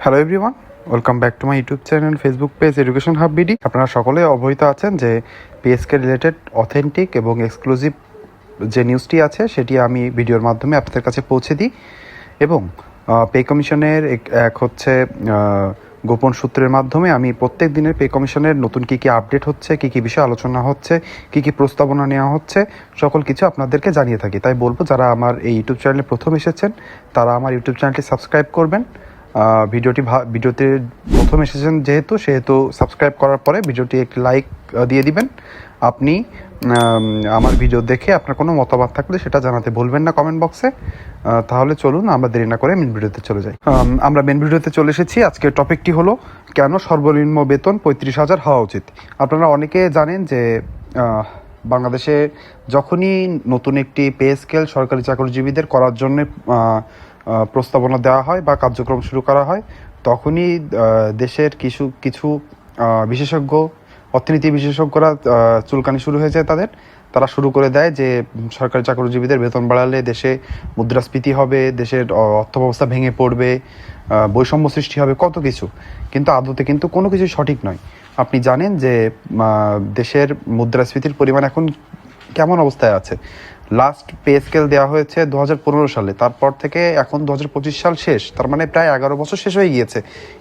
Hello everyone, welcome back to my YouTube channel, Facebook page education hub BD. আপনারা সকলে অবহিত আছেন যে পিএসকে রিলেটেড অথেন্টিক এবং এক্সক্লুসিভ যে নিউজটি আছে সেটি আমি ভিডিওর মাধ্যমে আপনাদের কাছে পৌঁছে দিই। এবং পে কমিশনের এক হচ্ছে গোপন সূত্রের মাধ্যমে আমি প্রত্যেক দিনের পে কমিশনের নতুন কী কী আপডেট হচ্ছে, কী কী বিষয়ে আলোচনা হচ্ছে, কী কী প্রস্তাবনা নেওয়া হচ্ছে, সকল কিছু আপনাদেরকে জানিয়ে থাকি। তাই বলবো, যারা আমার এই ইউটিউব চ্যানেলে প্রথম এসেছেন তারা আমার ইউটিউব চ্যানেলটি সাবস্ক্রাইব করবেন। ভিডিওতে প্রথম এসেছেন সেহেতু সাবস্ক্রাইব করার পরে ভিডিওটি একটি লাইক দিয়ে দিবেন। আপনি আমার ভিডিও দেখে আপনার কোনো মতামত থাকলে সেটা জানাতে ভুলবেন না কমেন্ট বক্সে। তাহলে চলুন আমরা দেরি না করে মেন ভিডিওতে চলে যাই। আমরা মেন ভিডিওতে চলে এসেছি। আজকের টপিকটি হলো কেন সর্বনিম্ন বেতন 35,000 হওয়া উচিত। আপনারা অনেকে জানেন যে বাংলাদেশে যখনই নতুন একটি পে স্কেল সরকারি চাকরিজীবীদের করার জন্য প্রস্তাবনা দেওয়া হয় বা কার্যক্রম শুরু করা হয়, তখনই দেশের কিছু বিশেষজ্ঞ, অর্থনীতি বিশেষজ্ঞরা চুলকানি শুরু হয়ে যায় তারা শুরু করে দেয় যে সরকারি চাকরিজীবীদের বেতন বাড়ালে দেশে মুদ্রাস্ফীতি হবে, দেশের অর্থব্যবস্থা ভেঙে পড়বে, বৈষম্য সৃষ্টি হবে, কত কিছু। কিন্তু আদতে কিন্তু কোনো কিছু সঠিক নয়। আপনি জানেন যে দেশের মুদ্রাস্ফীতির পরিমাণ এখন কেমন অবস্থায় আছে। লাস্ট পে স্কেল দেওয়া হয়েছে 2015 সালে, তারপর থেকে এখন 2025 সাল শেষ, তার মানে প্রায় 11 বছর শেষ হয়ে গিয়েছে।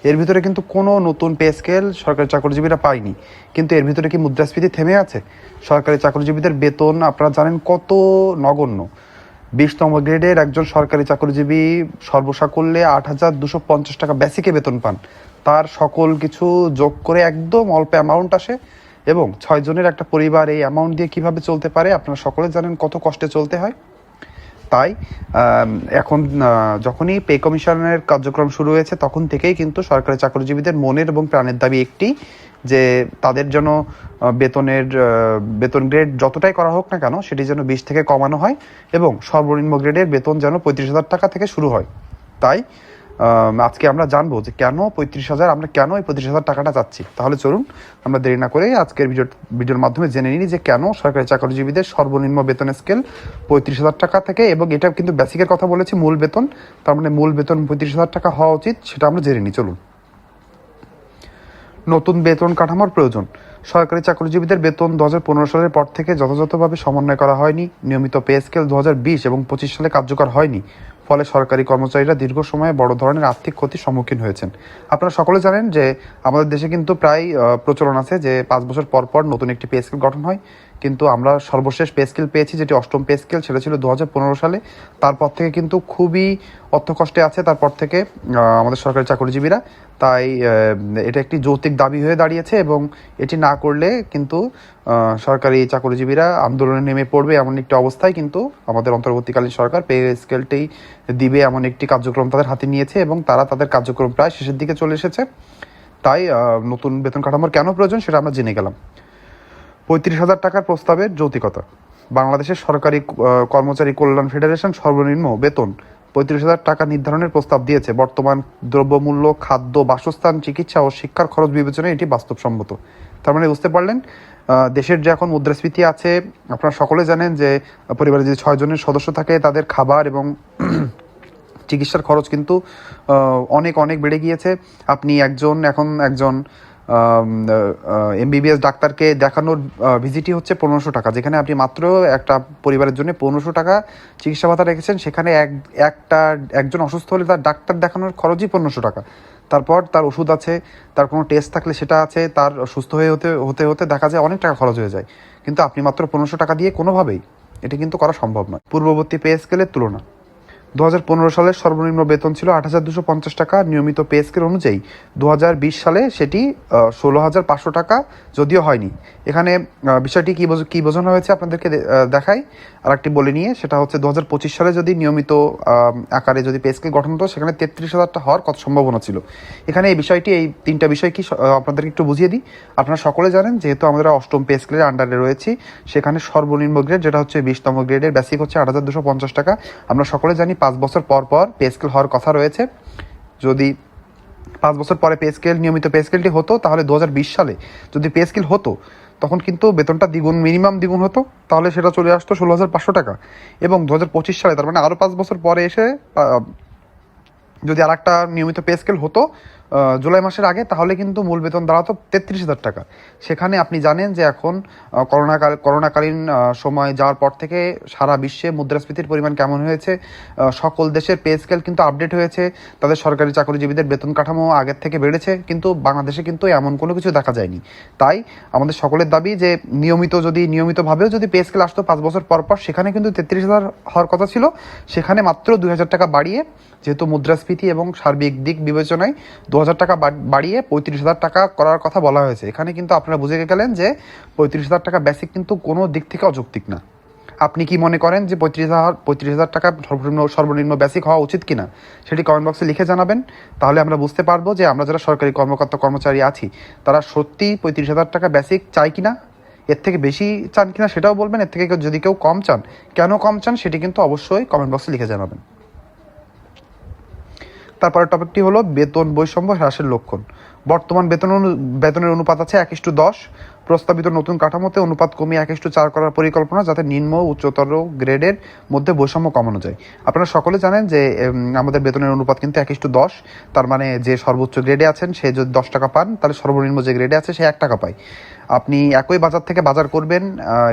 এর ভিতরে কিন্তু কোনো নতুন পে স্কেল সরকারি চাকরিজীবীরা পায়নি। কিন্তু এর ভিতরে কি মুদ্রাস্ফীতি থেমে আছে? সরকারি চাকরিজীবীদের বেতন আপনারা জানেন কত নগণ্য। 20তম গ্রেডের একজন সরকারি চাকরিজীবী সর্বসাকুল্যে 8,250 টাকা বেসিকে বেতন পান। তার সকল কিছু যোগ করে একদম অল্প অ্যামাউন্ট আসে, এবং 6 জনের একটা পরিবার এই অ্যামাউন্ট দিয়ে কিভাবে চলতে পারে আপনারা সকলে জানেন কত কষ্টে চলতে হয়। তাই এখন যখনই পে কমিশনের কার্যক্রম শুরু হয়েছে তখন থেকেই কিন্তু সরকারি চাকরিজীবীদের মনের এবং প্রাণের দাবি একটি, যে তাদের যেন বেতন গ্রেড যতটাই করা হোক না কেন সেটি যেন 20 থেকে কমানো হয়, এবং সর্বনিম্ন গ্রেডের বেতন যেন 35,000 টাকা থেকে শুরু হয়। তাই আজকে আমরা জানবো যে কেন 35,000, আমরা কেন এই 35,000 টাকাটা চাচ্ছি। তাহলে চলুন আমরা দেরি না করে আজকের ভিডিওর মাধ্যমে জেনে নিই যে কেন সরকারি চাকরিজীবীদের সর্বনিম্ন বেতন স্কেল 35,000 টাকা থেকে, এবং এটা কিন্তু বেসিকের কথা বলেছি, মূল বেতন, তার মানে মূল বেতন 35,000 টাকা হওয়া উচিত, সেটা আমরা জেনে নিই। চলুন। নতুন বেতন কাঠামোর প্রয়োজন। সরকারি চাকরিজীবীদের বেতন 2015 সালের পর থেকে যথাযথভাবে সমন্বয় করা হয়নি। নিয়মিত পে স্কেল 2020 এবং 25 সালে কার্যকর হয়নি। ফলে সরকারি কর্মচারীরা দীর্ঘ সময়ে বড় ধরনের আর্থিক ক্ষতির সম্মুখীন হয়েছেন। আপনারা সকলে জানেন যে আমাদের দেশে কিন্তু প্রায় প্রচলন আছে যে 5 বছর পর পর নতুন একটি পে স্কেল গঠন হয়। কিন্তু আমরা সর্বশেষ পে স্কেল পেয়েছি যেটি 8ম পে স্কেল, সেটা ছিল 2015 সালে। তারপর থেকে কিন্তু খুবই অর্থকষ্টে আছে তারপর থেকে আমাদের সরকারি চাকরিজীবীরা। তাই এটা একটি যৌক্তিক দাবি হয়ে দাঁড়িয়েছে, এবং এটি না করলে কিন্তু সরকারি চাকরিজীবীরা আন্দোলনে নেমে পড়বে এমন একটি অবস্থায় কিন্তু আমাদের অন্তর্বর্তীকালীন সরকার পে স্কেলটি দিবে এমন একটি কার্যক্রম তাদের হাতে নিয়েছে, এবং তারা তাদের কার্যক্রম প্রায় শেষের দিকে চলে এসেছে। তাই নতুন বেতন কাঠামোর কেন প্রয়োজন সেটা আমরা জেনে গেলাম। 35,000 টাকার প্রস্তাবের যৌক্তিকতা। বাংলাদেশের সরকারি কর্মচারী কল্যাণ ফেডারেশন সর্বনিম্ন বেতন 35,000 টাকা নির্ধারণের প্রস্তাব দিয়েছে। বর্তমান দ্রব্যমূল্য, খাদ্য, বাসস্থান, চিকিৎসা ও শিক্ষার খরচ বিবেচনায় এটি বাস্তবসম্মত। তার মানে বুঝতে পারলেন, দেশের যে এখন মুদ্রাস্ফীতি আছে, আপনারা সকলে জানেন যে পরিবারে যদি 6 জনের সদস্য থাকে তাদের খাবার এবং চিকিৎসার খরচ কিন্তু অনেক অনেক বেড়ে গিয়েছে। আপনি এখন একজন এমবিবিএস ডাক্তারকে দেখানোর ভিজিটই হচ্ছে 1500 টাকা, যেখানে আপনি মাত্র একটা পরিবারের জন্য 1500 টাকা চিকিৎসা ভাতা রেখেছেন, সেখানে একজন অসুস্থ হলে তার ডাক্তার দেখানোর খরচই 1500 টাকা। তারপর তার ওষুধ আছে, তার কোনো টেস্ট থাকলে সেটা আছে, তার সুস্থ হয়ে হতে হতে দেখা যায় অনেক টাকা খরচ হয়ে যায়। কিন্তু আপনি মাত্র 1500 টাকা দিয়ে কোনোভাবেই এটি কিন্তু করা সম্ভব নয়। পূর্ববর্তী পে স্কেলের তুলনা। 2015 সালের সর্বনিম্ন বেতন ছিল 8,250 টাকা। নিয়মিত পে স্কেল অনুযায়ী 2020 সালে সেটি 16,500 টাকা, যদিও হয়নি। এখানে বিষয়টি কি বোঝানো হয়েছে আপনাদেরকে দেখাই আর একটি বলে নিয়ে, সেটা হচ্ছে 2025 সালে যদি নিয়মিত আকারে যদি পে স্কেল গঠন হতো সেখানে 33,000 হওয়ার কত সম্ভাবনা ছিল। এখানে এই 3টা বিষয় কি আপনাদেরকে একটু বুঝিয়ে দিই। আপনারা সকলে জানেন যেহেতু আমরা 8ম পে স্কেলের আন্ডারে রয়েছি, সেখানে সর্বনিম্ন গ্রেড যেটা হচ্ছে 20তম গ্রেডের বেসিক হচ্ছে 8,250 টাকা। আমরা সকলে জানি 5 বছর পর পর পে স্কেল হওয়ার কথা রয়েছে। যদি 5 বছর পরে পে স্কেল, নিয়মিত পে স্কেলটি হতো, তাহলে 2020 সালে যদি পে স্কেল হতো তখন কিন্তু বেতনটা মিনিমাম দ্বিগুণ হতো, তাহলে সেটা চলে আসতো 16,500 টাকা। এবং 2025 সালে, তার মানে আরও 5 বছর পরে এসে যদি আর একটা নিয়মিত পে স্কেল হতো জুলাই মাসের আগে, তাহলে কিন্তু মূল বেতন দাঁড়াতো 33,000 টাকা। সেখানে আপনি জানেন যে এখন করোনাকালীন সময় যাওয়ার পর থেকে সারা বিশ্বে মুদ্রাস্ফীতির পরিমাণ কেমন হয়েছে, সকল দেশের পে স্কেল কিন্তু আপডেট হয়েছে, তাদের সরকারি চাকরিজীবীদের বেতন কাঠামো আগের থেকে বেড়েছে, কিন্তু বাংলাদেশে কিন্তু এমন কোনো কিছু দেখা যায়নি। তাই আমাদের সকলের দাবি যে নিয়মিতভাবেও যদি পে স্কেল আসতো 5 বছর পর পর, সেখানে কিন্তু 33,000 হওয়ার কথা ছিল, সেখানে মাত্র 2,000 টাকা বাড়িয়ে, যেহেতু মুদ্রাস্ফীতি এবং সার্বিক দিক বিবেচনায় 2,000 টাকা বাড়িয়ে 35,000 টাকা করার কথা বলা হয়েছে। এখানে কিন্তু আপনারা বুঝে গেলেন যে 35,000 টাকা বেসিক কিন্তু কোনো দিক থেকে অযৌক্তিক না। আপনি কি মনে করেন যে 35,000 টাকা সর্বনিম্ন বেসিক হওয়া উচিত কিনা, সেটি কমেন্ট বক্সে লিখে জানাবেন। তাহলে আমরা বুঝতে পারবো যে আমরা যারা সরকারি কর্মচারী আছি, তারা সত্যি 35,000 টাকা বেসিক চাই কিনা, এর থেকে বেশি চান কিনা সেটাও বলবেন। এর থেকে যদি কেউ কম চান, কেন কম চান সেটি কিন্তু অবশ্যই কমেন্ট বক্সে লিখে জানাবেন। তারপরের টপিকটি হলো বেতন বৈষম্য হ্রাসের লক্ষণ। বর্তমান বেতনের অনুপাত আছে 1:10। প্রস্তাবিত নতুন কাঠামোতে অনুপাত কমিয়ে 1:4 করার পরিকল্পনা, যাতে নিম্ন উচ্চতর গ্রেডের মধ্যে বৈষম্য কমানো যায়। আপনারা সকলে জানেন যে আমাদের বেতনের অনুপাত কিন্তু 1:10। তার মানে যে সর্বোচ্চ গ্রেডে আছেন সে যদি 10 টাকা পান, তাহলে সর্বনিম্ন যে গ্রেডে আছে সে 1 টাকা পায়। আপনি একই বাজার থেকে বাজার করবেন,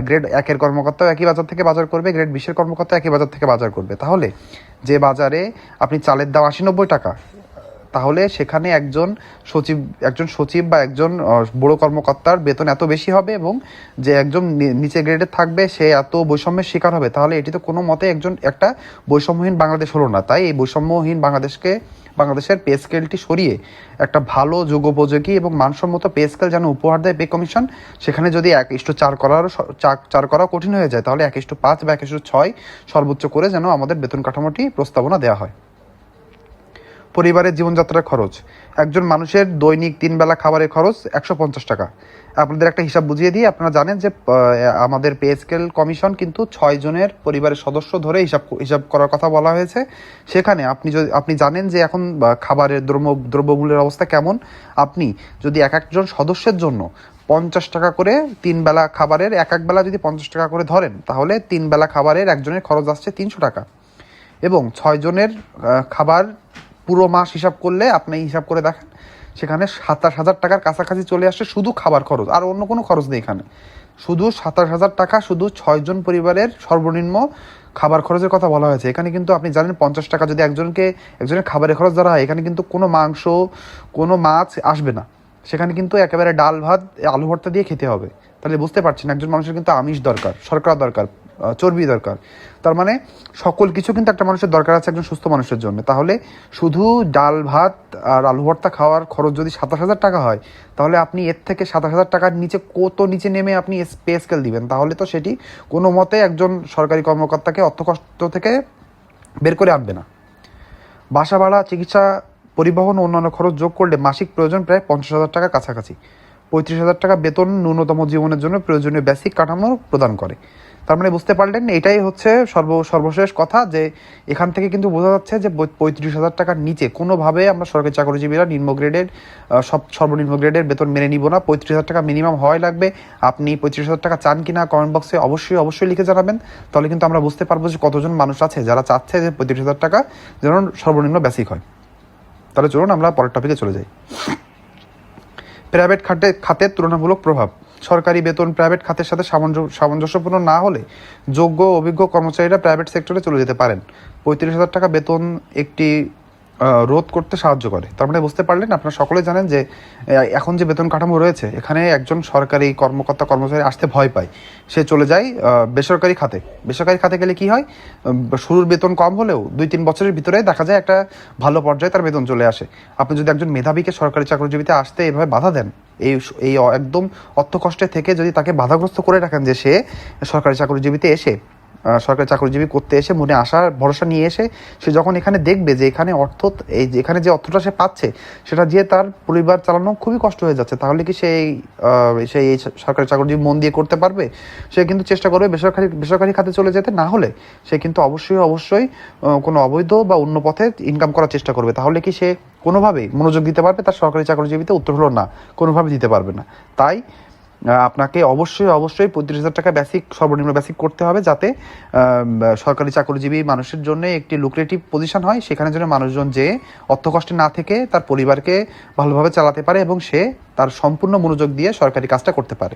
গ্রেড 1-এর কর্মকর্তাও একই বাজার থেকে বাজার করবে, গ্রেড 20-এর কর্মকর্তা একই বাজার থেকে বাজার করবে। তাহলে যে বাজারে আপনি চালের দাম 80-90 টাকা, তাহলে সেখানে একজন সচিব বা একজন বড় কর্মকর্তার বেতন এত বেশি হবে, এবং যে একজন নিচে গ্রেডে থাকবে সে এত বৈষম্যের শিকার হবে। তাহলে এটি তো কোনো মতে একটা বৈষম্যহীন বাংলাদেশ হলো না। তাই এই বৈষম্যহীন বাংলাদেশের পে স্কেলটি সরিয়ে একটা ভালো যুগোপযোগী এবং মানসম্মত পে স্কেল যেন উপহার দেয় পে কমিশন। সেখানে যদি 1:4 করা কঠিন হয়ে যায়, তাহলে 1:5 বা 1:6 সর্বোচ্চ করে যেন আমাদের বেতন কাঠামোটি প্রস্তাবনা দেওয়া হয়। পরিবারের জীবনযাত্রার খরচ, একজন মানুষের দৈনিক 3 বেলা খাবারের খরচ 150 টাকা। আপনাদের একটা হিসাব বুঝিয়ে দিই। আপনারা জানেন যে আমাদের পে স্কেল কমিশন কিন্তু 6 জনের পরিবারের সদস্য ধরে হিসাব করার কথা বলা হয়েছে। সেখানে আপনি জানেন যে এখন খাবারের দ্রব্যমূল্যের অবস্থা কেমন। আপনি যদি একজন সদস্যের জন্য 50 টাকা করে 3 বেলা খাবারের, এক বেলা যদি 50 টাকা করে ধরেন, তাহলে 3 বেলা খাবারের একজনের খরচ আসছে 300 টাকা, এবং 6 জনের খাবার পুরো মাস হিসাব করলে আপনি হিসাব করে দেখেন, সেখানে 27,000 টাকার কাছাকাছি চলে আসছে শুধু খাবার খরচ, আর অন্য কোনো খরচ নেই এখানে। শুধু 27,000 টাকা শুধু 6 জন পরিবারের সর্বনিম্ন খাবার খরচের কথা বলা হয়েছে। এখানে কিন্তু আপনি জানেন 50 টাকা যদি একজনের খাবারের খরচ ধরা হয়, এখানে কিন্তু কোনো মাংস, কোনো মাছ আসবে না। সেখানে কিন্তু একেবারে ডাল ভাত আলু ভর্তা দিয়ে খেতে হবে। তাহলে বুঝতে পারছেন একজন মানুষের কিন্তু আমিষ দরকার, শর্করা দরকার, চর্বি দরকার। তার মানে সকল কিছু কিন্তু একটা মানুষের দরকার আছে একজন সুস্থ মানুষের জন্য। তাহলে শুধু ডাল ভাত আর আলু ভর্তা খাওয়ার খরচ যদি 27,000 টাকা হয়, তাহলে আপনি এর থেকে 27,000 টাকার নিচে কত নিচে নেমে আপনি পে স্কেল দিবেন? তাহলে তো সেটি কোনো মতে একজন সরকারি কর্মকর্তাকে অর্থকষ্ট থেকে বের করে আনবে না। বাসা ভাড়া, চিকিৎসা, পরিবহন ও অন্যান্য খরচ যোগ করলে মাসিক প্রয়োজন প্রায় 50,000 টাকার কাছাকাছি। 35,000 টাকা বেতন ন্যূনতম জীবনের জন্য প্রয়োজনীয় বেসিক কাঠামো প্রদান করে। তার মানে বুঝতে পারলেন, এটাই হচ্ছে সর্বশেষ কথা, যে এখান থেকে কিন্তু বোঝা যাচ্ছে যে 35,000 টাকার নিচে কোনোভাবে আমরা সরকারি চাকরিজীবীরা সর্বনিম্ন গ্রেডের বেতন মেনে নিব না। 35,000 টাকা মিনিমাম হওয়াই লাগবে। আপনি 35,000 টাকা চান কিনা কমেন্ট বক্সে অবশ্যই লিখে জানাবেন। তাহলে কিন্তু আমরা বুঝতে পারবো যে কতজন মানুষ আছে যারা চাচ্ছে যে 35,000 টাকা যেন সর্বনিম্ন বেসিক হয়। তাহলে চলুন আমরা পরের টপিকে চলে যাই। প্রাইভেট খাতের তুলনামূলক প্রভাব। সরকারি বেতন প্রাইভেট খাতের সাথে সামঞ্জস্যপূর্ণ না হলে যোগ্য অভিজ্ঞ কর্মচারীরা প্রাইভেট সেক্টরে চলে যেতে পারেন। 35,000 টাকা বেতন একটি রোধ করতে সাহায্য করে। তার মানে বুঝতে পারলেন, আপনারা সকলে জানেন যে এখন যে বেতন কাঠামো রয়েছে, এখানে একজন সরকারি কর্মচারী আসতে ভয় পায়, সে চলে যায় বেসরকারি খাতে। বেসরকারি খাতে গেলে কি হয়, শুরুর বেতন কম হলেও 2-3 বছরের ভিতরে দেখা যায় একটা ভালো পর্যায়ে তার বেতন চলে আসে। আপনি যদি একজন মেধাবীকে সরকারি চাকরিজীবীতে আসতে এভাবে বাধা দেন, এই একদম অর্থকষ্টে থেকে যদি তাকে বাধাগ্রস্ত করে রাখেন, যে সে সরকারি চাকরিজীবীতে এসে সরকারি চাকরিজীবী করতে এসে মনে আশার ভরসা নিয়ে এসে সে যখন এখানে দেখবে যে এখানে এখানে যে অর্থটা সে পাচ্ছে সেটা দিয়ে তার পরিবার চালানো খুবই কষ্ট হয়ে যাচ্ছে, তাহলে কি সেই সরকারি চাকরিজীবী মন দিয়ে করতে পারবে? সে কিন্তু চেষ্টা করবে বেসরকারি খাতে চলে যেতে। না হলে সে কিন্তু অবশ্যই কোনো অবৈধ বা অন্য পথে ইনকাম করার চেষ্টা করবে। তাহলে কি সে কোনোভাবেই মনোযোগ দিতে পারবে? তার সরকারি চাকরিজীবীতে উত্তর হলো না, কোনোভাবে দিতে পারবে না। তাই আপনাকে অবশ্যই 35,000 টাকা বেসিক, সর্বনিম্ন বেসিক করতে হবে, যাতে সরকারি চাকরিজীবী মানুষের জন্য একটি লুক্রেটিভ পজিশন হয়, সেখানে যেন মানুষজন যে অর্থ কষ্টে না থেকে তার পরিবারকে ভালোভাবে চালাতে পারে এবং সে তার সম্পূর্ণ মনোযোগ দিয়ে সরকারি কাজটা করতে পারে।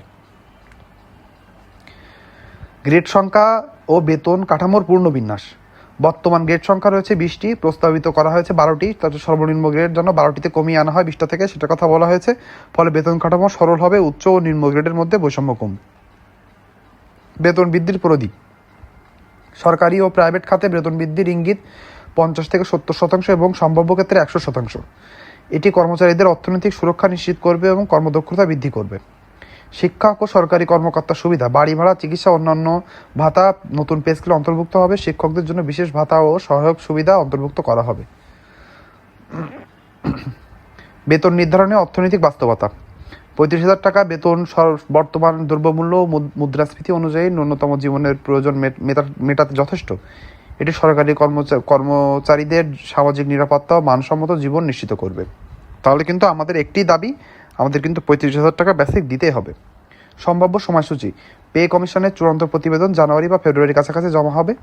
গ্রেড সংখ্যা ও বেতন কাঠামোর পূর্ণ বিন্যাস। বর্তমান গ্রেড সংখ্যা রয়েছে 20টি, প্রস্তাবিত করা হয়েছে 12টি, তাতে সর্বনিম্ন গ্রেড যেন 12টিতে কমিয়ে আনা হয় 20টা থেকে, সেটা কথা বলা হয়েছে। ফলে বেতন কাঠামো সরল হবে, উচ্চ ও নিম্ন গ্রেডের মধ্যে বৈষম্য কমবে। বেতন বৃদ্ধির পরিধি। সরকারি ও প্রাইভেট খাতে বেতন বৃদ্ধির ইঙ্গিত 50 থেকে 70% এবং সম্ভাব্য ক্ষেত্রে 100%। এটি কর্মচারীদের অর্থনৈতিক সুরক্ষা নিশ্চিত করবে এবং কর্মদক্ষতা বৃদ্ধি করবে। শিক্ষক ও সরকারি কর্মকর্তার সুবিধা। বাড়ি ভাড়া, চিকিৎসা, অন্যান্য ভাতা নতুন পে স্কেলে অন্তর্ভুক্ত হবে। শিক্ষকদের জন্য বিশেষ ভাতা ও সহায়ক সুবিধা অন্তর্ভুক্ত করা হবে। বেতন নির্ধারণে অর্থনৈতিক বাস্তবতা। 35,000 টাকা বেতন বর্তমান দ্রব্যমূল্য ও মুদ্রাস্ফীতি অনুযায়ী ন্যূনতম জীবনের প্রয়োজন মেটাতে যথেষ্ট। এটি সরকারি কর্মচারীদের সামাজিক নিরাপত্তা ও মানসম্মত জীবন নিশ্চিত করবে। তাহলে কিন্তু আমাদের একটি দাবি, আমাদের কিন্তু 35,000 টাকা বেসিক দিতেই হবে। সম্ভাব্য সময়সূচি। পে কমিশনের চূড়ান্ত প্রতিবেদন জানুয়ারি বা ফেব্রুয়ারির কাছাকাছি জমা হবে।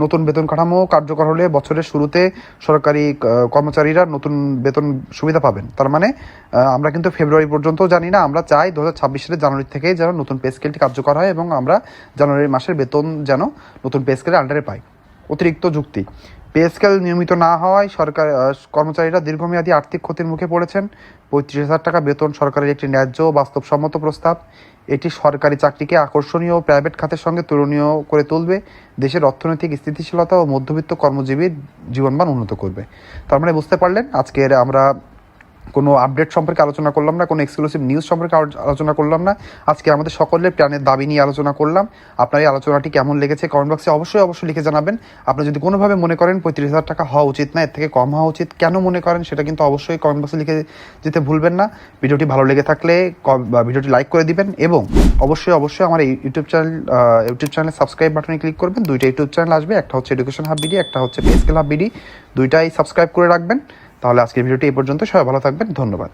নতুন বেতন কাঠামো কার্যকর হলে বছরের শুরুতে সরকারি কর্মচারীরা নতুন বেতন সুবিধা পাবেন। তার মানে আমরা কিন্তু ফেব্রুয়ারি পর্যন্ত জানি না, আমরা চাই 2026 সালের জানুয়ারি থেকেই যেন নতুন পে স্কেলটি কার্যকর হয় এবং আমরা জানুয়ারি মাসের বেতন যেন নতুন পে স্কেলের আন্ডারে পাই। অতিরিক্ত যুক্তি। পে স্কেল নিয়মিত না হওয়ায় কর্মচারীরা দীর্ঘমেয়াদী আর্থিক ক্ষতির মুখে পড়েছেন। 35,000 টাকা বেতন সরকারের একটি ন্যায্য ও বাস্তবসম্মত প্রস্তাব। এটি সরকারি চাকরিকে আকর্ষণীয় ও প্রাইভেট খাতের সঙ্গে তুলনীয় করে তুলবে, দেশের অর্থনৈতিক স্থিতিশীলতা ও মধ্যবিত্ত কর্মজীবীর জীবনমান উন্নত করবে। তার মানে বুঝতে পারলেন, আজকের আমরা কোনো আপডেট সম্পর্কে আলোচনা করলাম না, কোনো এক্সক্লুসিভ নিউজ সম্পর্কে আলোচনা করলাম না, আজকে আমাদের সকলের প্রাণের দাবি নিয়ে আলোচনা করলাম। আপনার এই আলোচনাটি কেমন লেগেছে কমেন্ট বক্সে অবশ্যই লিখে জানাবেন। আপনি যদি কোনোভাবে মনে করেন 35,000 টাকা হওয়া উচিত না, এর থেকে কম হওয়া উচিত, কেন মনে করেন সেটা কিন্তু অবশ্যই কমেন্ট বক্সে লিখে যেতে ভুলবেন না। ভিডিওটি ভালো লেগে থাকলে ভিডিওটি লাইক করে দিবেন এবং অবশ্যই আমার এই ইউটিউব চ্যানেলে সাবস্ক্রাইব বাটনে ক্লিক করবেন। দুইটা ইউটিউব চ্যানেল আসবে, একটা হচ্ছে এডুকেশন হাব বিডি, একটা হচ্ছে পে স্কেল হাব বিডি। দুইটাই সাবস্ক্রাইব করে রাখবেন। তাহলে আজকের ভিডিওটি এই পর্যন্ত। সবাই ভালো থাকবেন, ধন্যবাদ।